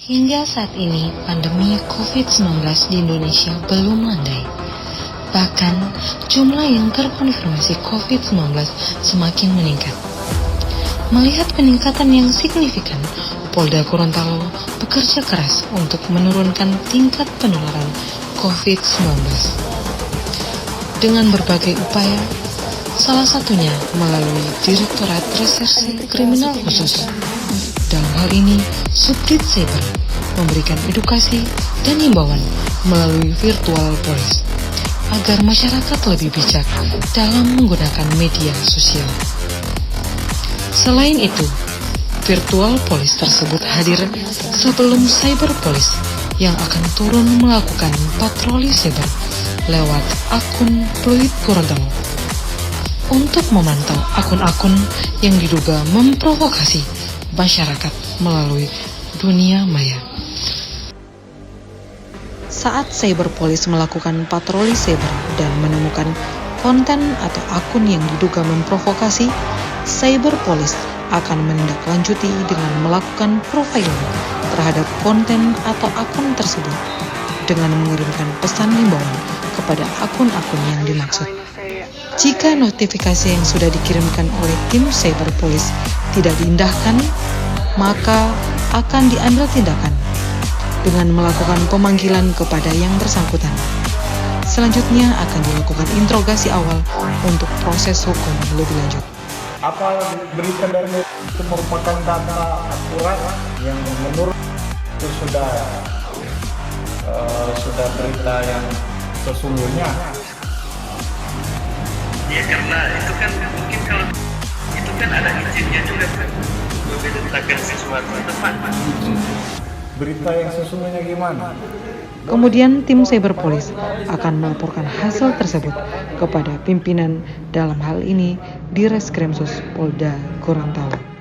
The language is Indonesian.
Hingga saat ini, pandemi COVID-19 di Indonesia belum landai. Bahkan, jumlah yang terkonfirmasi COVID-19 semakin meningkat. Melihat peningkatan yang signifikan, Polda Gorontalo bekerja keras untuk menurunkan tingkat penularan COVID-19. Dengan berbagai upaya, salah satunya melalui Direktorat Reserse Kriminal Khusus. Dalam hal ini, Subdit Cyber memberikan edukasi dan himbauan melalui virtual police agar masyarakat lebih bijak dalam menggunakan media sosial. Selain itu, virtual police tersebut hadir sebelum cyber police yang akan turun melakukan patroli cyber lewat akun Pluit Gorontalo untuk memantau akun-akun yang diduga memprovokasi masyarakat melalui dunia maya. Saat cyber police melakukan patroli cyber dan menemukan konten atau akun yang diduga memprovokasi, cyber police akan menindaklanjuti dengan melakukan profiling terhadap konten atau akun tersebut dengan mengirimkan pesan himbauan kepada akun-akun yang dimaksud. Jika notifikasi yang sudah dikirimkan oleh tim cyber police tidak diindahkan, maka akan diambil tindakan dengan melakukan pemanggilan kepada yang bersangkutan. Selanjutnya akan dilakukan interogasi awal untuk proses hukum lebih lanjut. Apa berita dari itu merupakan data akurat yang menurut itu sudah berita yang sesungguhnya? Ya karena itu kan mungkin kalau itu kan ada izinnya juga kan memberitakan sesuatu tepat. Berita yang sesungguhnya gimana? Kemudian tim cyber police akan melaporkan hasil tersebut kepada pimpinan, dalam hal ini Direskrimsus Polda Gorontalo.